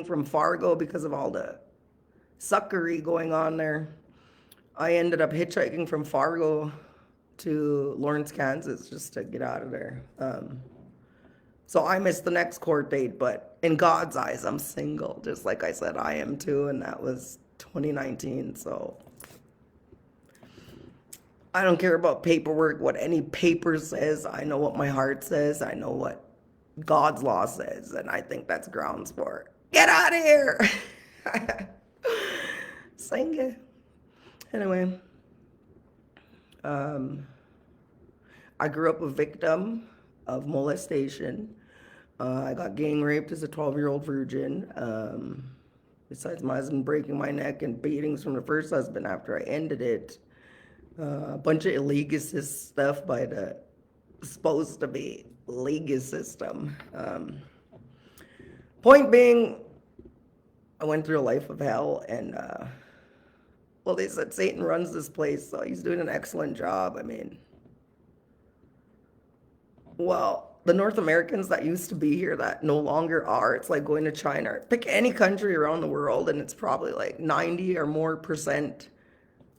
from Fargo because of all the suckery going on there. I ended up hitchhiking from Fargo to Lawrence, Kansas, just to get out of there. So I missed the next court date, but in God's eyes, I'm single, just like I said I am too, and that was 2019. So I don't care about paperwork, what any paper says. I know what my heart says. I know what God's law says, and I think that's grounds for it. Get out of here! Sing it. Anyway, I grew up a victim of molestation. I got gang raped as a 12-year-old virgin. Besides my husband breaking my neck and beatings from the first husband after I ended it, a bunch of illegalist stuff by the supposed to be legal system. Point being, I went through a life of hell, and well, they said Satan runs this place, so he's doing an excellent job. I mean, well, the North Americans that used to be here that no longer are, it's like going to China. Pick any country around the world, and it's probably like 90 or more percent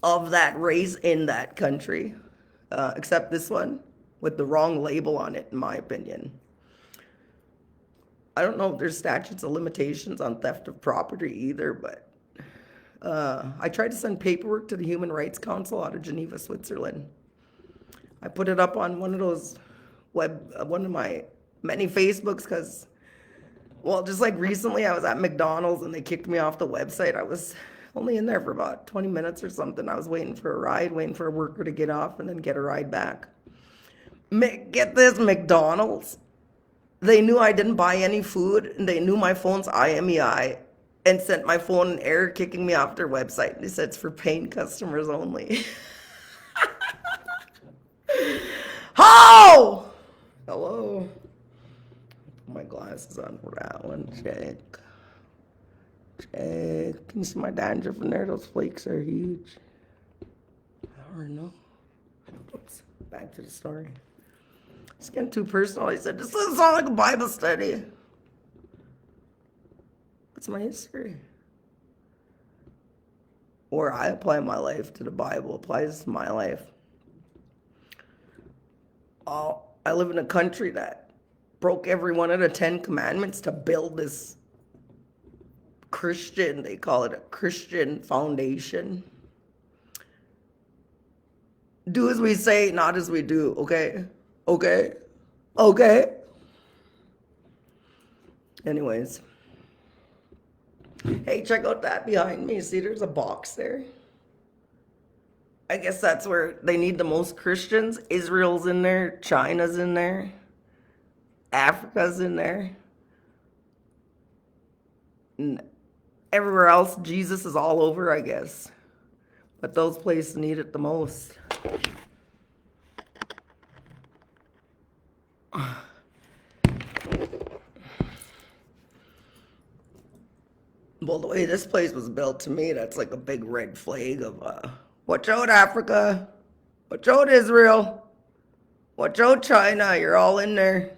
of that race in that country, except this one with the wrong label on it, in my opinion. I don't know if there's statutes of limitations on theft of property either, but I tried to send paperwork to the Human Rights Council out of Geneva, Switzerland. I put it up on one of those one of my many Facebooks because, well, just like recently I was at McDonald's and they kicked me off the website. I was only in there for about 20 minutes or something. I was waiting for a ride, waiting for a worker to get off and then get a ride back. Get this, McDonald's. They knew I didn't buy any food, and they knew my phone's IMEI, and sent my phone an error kicking me off their website. They said it's for paying customers only. How? Hello? Put my glasses on for that one. Check. Check. Can you see my dandruff in there? Those flakes are huge. I don't know. Oops. Back to the story. It's getting too personal. He said, this doesn't sound like a Bible study. What's my history? Where I apply my life to the Bible applies to my life. I live in a country that broke every one of the 10 commandments to build this Christian, they call it a Christian foundation. Do as we say, not as we do, okay? Okay? Okay? Anyways. Hey, check out that behind me. See, there's a box there. I guess that's where they need the most Christians. Israel's in there. China's in there. Africa's in there. And everywhere else, Jesus is all over, I guess. But those places need it the most. Well, the way this place was built, to me, that's like a big red flag of, watch out, Africa. Watch out, Israel. Watch out, China. You're all in there.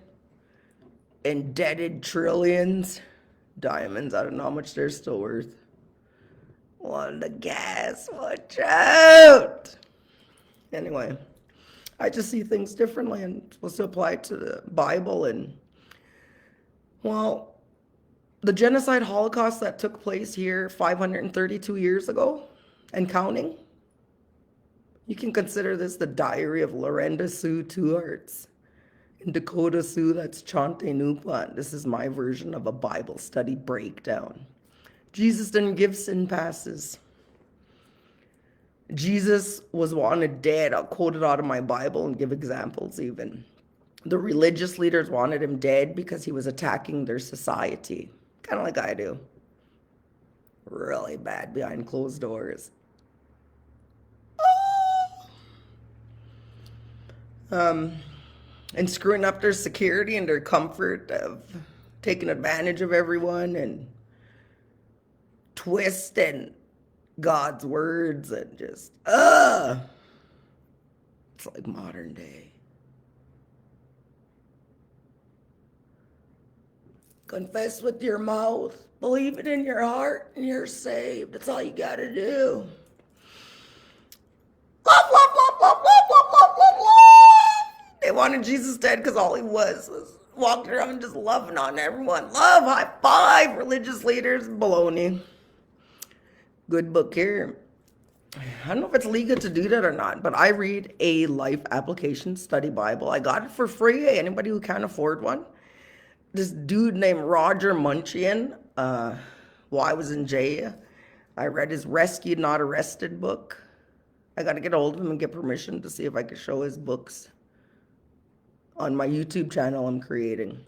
Indebted trillions. Diamonds, I don't know how much they're still worth. On the gas, watch out. Anyway, I just see things differently and supposed to apply to the Bible. And, well, the genocide Holocaust that took place here 532 years ago and counting, you can consider this the diary of Lorenda Sue Two Hearts. In Dakota Sioux, that's Chante Nupant. This is my version of a Bible study breakdown. Jesus didn't give sin passes. Jesus was wanted dead. I'll quote it out of my Bible and give examples even. The religious leaders wanted him dead because he was attacking their society. Kind of like I do. Really bad behind closed doors. And screwing up their security and their comfort of taking advantage of everyone and twisting God's words and just, it's like modern day. Confess with your mouth, Believe it in your heart and you're saved. That's all you gotta do. Love, love, love, love, love, love, love, love, love. They wanted Jesus dead because all he was walking around just loving on everyone. Love, high five, religious leaders, baloney. Good book here. I don't know if it's legal to do that or not, but I read a life application study Bible. I got it for free. Anybody who can't afford one. This dude named Roger Munchian, while I was in jail, I read his Rescued Not Arrested book. I got to get a hold of him and get permission to see if I could show his books on my YouTube channel I'm creating.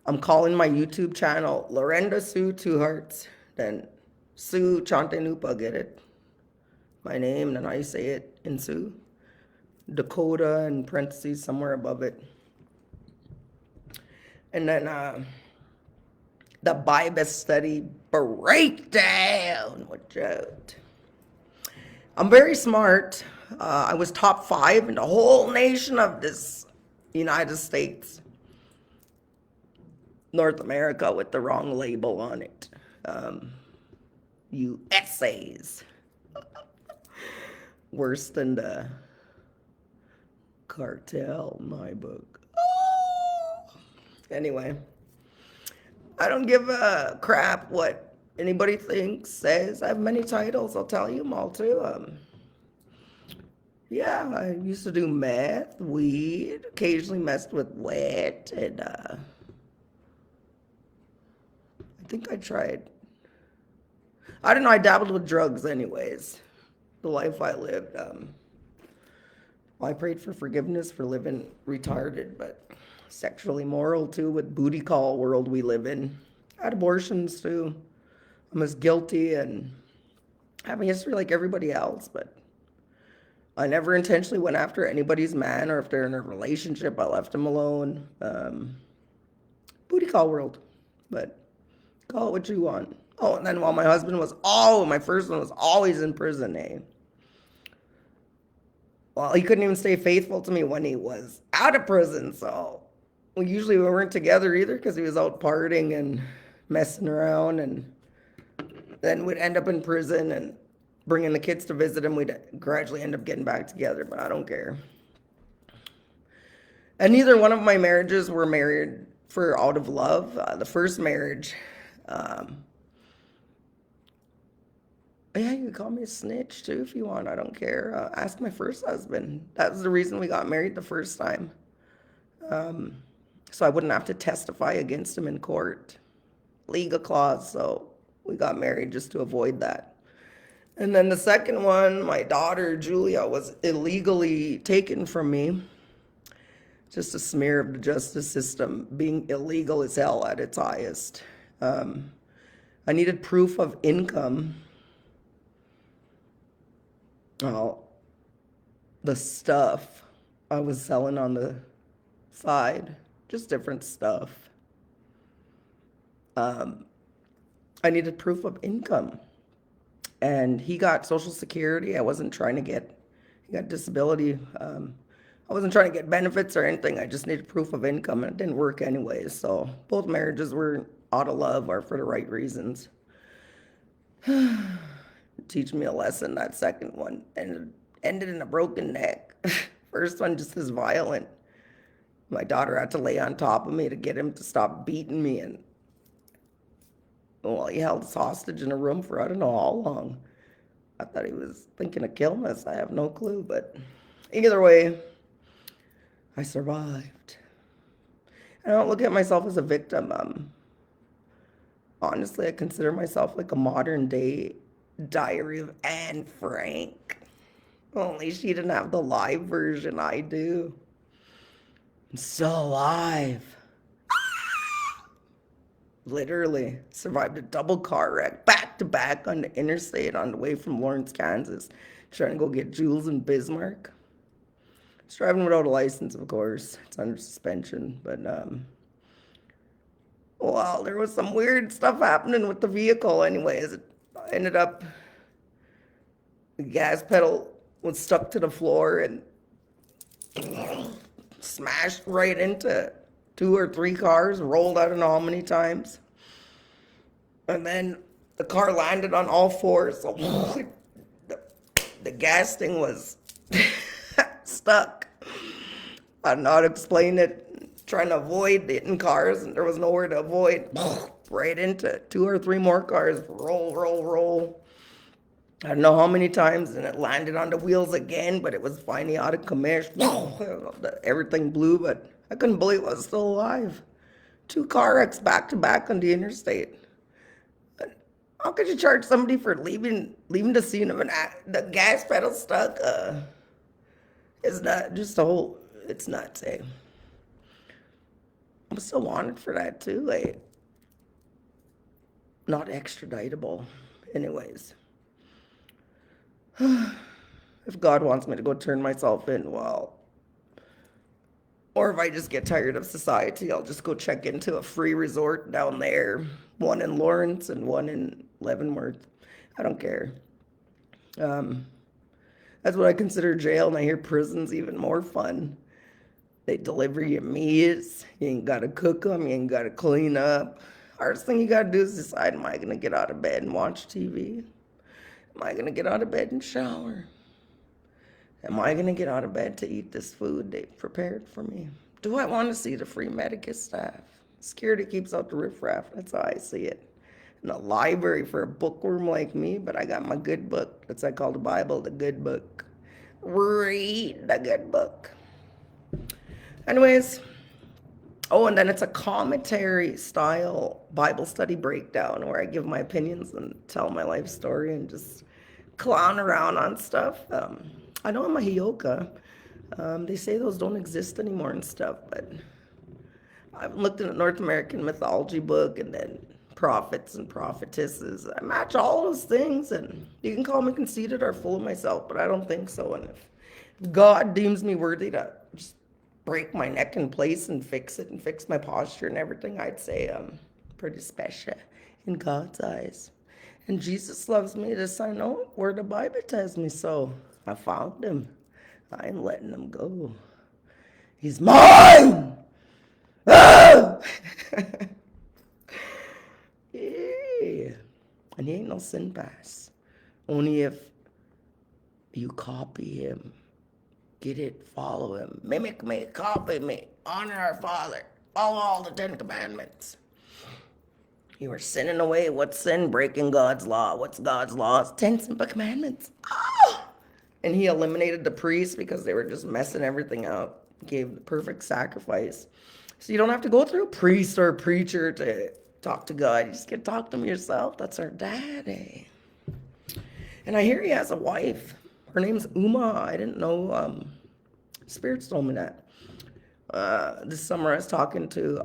I'm calling my YouTube channel Lorenda Sue Two Hearts. Then Sue Chantenupa, get it? My name, then I say it in Sioux. Dakota in parentheses somewhere above it. And then the Bible study breakdown. Watch out. I'm very smart. I was top 5 in the whole nation of this United States. North America with the wrong label on it. USA's. Worse than the cartel, my book. Oh. Anyway, I don't give a crap what anybody thinks, says. I have many titles. I'll tell you them all too. Yeah, I used to do meth, weed, occasionally messed with wet, and I think I tried. I don't know. I dabbled with drugs, anyways. The life I lived. I prayed for forgiveness for living retarded, but sexually moral too, with booty call world we live in. I had abortions too. I'm as guilty and have a history like everybody else, but I never intentionally went after anybody's man, or if they're in a relationship, I left them alone. Booty call world, but call it what you want. Oh, and then while my husband was, my first one was always in prison, eh? Well, he couldn't even stay faithful to me when he was out of prison, so we weren't together either because he was out partying and messing around, and then we'd end up in prison and bringing the kids to visit him. We'd gradually end up getting back together, but I don't care. And neither one of my marriages were married for out of love. The first marriage, yeah, you can call me a snitch too if you want. I don't care. Ask my first husband. That was the reason we got married the first time. So I wouldn't have to testify against him in court. Legal clause, so we got married just to avoid that. And then the second one, my daughter Julia was illegally taken from me. Just a smear of the justice system being illegal as hell at its highest. I needed proof of income. Well, the stuff I was selling on the side, just different stuff. I needed proof of income. And he got Social Security. I wasn't trying to get, he got disability. I wasn't trying to get benefits or anything. I just needed proof of income, and it didn't work anyways. So both marriages were out of love or for the right reasons. Teach me a lesson. That second one ended in a broken neck. First one just as violent. My daughter had to lay on top of me to get him to stop beating me, and well, he held us hostage in a room for I don't know how long. I thought he was thinking of killing us. I have no clue, but either way, I survived. I don't look at myself as a victim. Honestly, I consider myself like a modern day Diary of Anne Frank. Only she didn't have the live version. I do. I'm so alive. Literally survived a double car wreck back to back on the interstate on the way from Lawrence, Kansas, trying to go get Jules in Bismarck. I was driving without a license, of course. It's under suspension, but well, there was some weird stuff happening with the vehicle. Anyways, it ended up the gas pedal was stuck to the floor and smashed right into 2 or 3 cars, rolled I don't know how many times. And then the car landed on all fours. So the, the gas thing was stuck. I don't know how to explain it. Trying to avoid hitting cars, and there was nowhere to avoid. Right into two or three more cars. Roll, roll, roll. I don't know how many times, and it landed on the wheels again, but it was finally out of commission. Everything blew, but I couldn't believe I was still alive. Two car wrecks back to back on the interstate. How could you charge somebody for leaving the scene of the gas pedal stuck? It's not just a whole. It's nuts. Eh? I'm still wanted for that too. Like, not extraditable. Anyways, if God wants me to go turn myself in, well, or if I just get tired of society, I'll just go check into a free resort down there. One in Lawrence and one in Leavenworth. I don't care. That's what I consider jail, and I hear prison's even more fun. They deliver you meals. You ain't got to cook them. You ain't got to clean up. Hardest thing you got to do is decide, am I going to get out of bed and watch TV? Am I going to get out of bed and shower? Am I going to get out of bed to eat this food they've prepared for me? Do I want to see the free Medicus staff? Security keeps out the riffraff. That's how I see it. In a library for a bookworm like me, but I got my good book. That's what I call the Bible, the good book. Read the good book. Anyways, oh, and then it's a commentary style Bible study breakdown where I give my opinions and tell my life story and just clown around on stuff. I know I'm a Hioka. They say those don't exist anymore and stuff, but I've looked in a North American mythology book and then prophets and prophetesses. I match all those things, and you can call me conceited or full of myself, but I don't think so. And if God deems me worthy to just break my neck in place and fix it and fix my posture and everything, I'd say I'm pretty special in God's eyes. And Jesus loves me, this I know, where the Bible tells me so. I found him. I ain't letting him go. He's mine! Ah! Yeah. And he ain't no sin pass. Only if you copy him. Get it, follow him. Mimic me, copy me. Honor our Father. Follow all the 10 Commandments. You are sinning away. What's sin? Breaking God's law. What's God's law? It's 10 simple commandments. Oh! And he eliminated the priests because they were just messing everything up. Gave the perfect sacrifice. So you don't have to go through a priest or a preacher to talk to God. You just get to talk to him yourself. That's our daddy. And I hear he has a wife. Her name's Uma. I didn't know. Spirits told me that. This summer I was talking to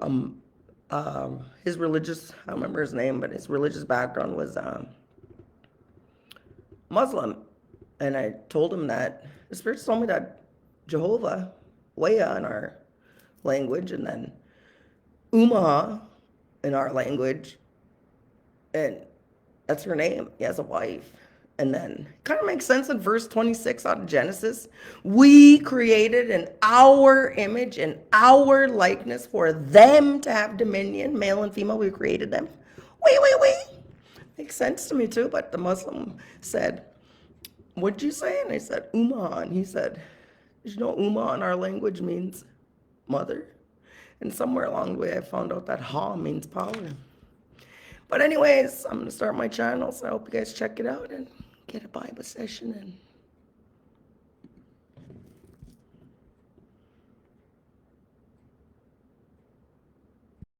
his religious, I don't remember his name, but his religious background was Muslim. And I told him that the spirits told me that Jehovah, Wea in our language, and then Umaha in our language, and that's her name. He has a wife. And then it kind of makes sense in verse 26 out of Genesis. We created in our image and our likeness for them to have dominion, male and female. We created them. We. Makes sense to me too. But the Muslim said, what'd you say? And I said, Ummah. And he said, did you know Ummah in our language means mother? And somewhere along the way, I found out that Ha means power. But anyways, I'm going to start my channel, so I hope you guys check it out and get a Bible session and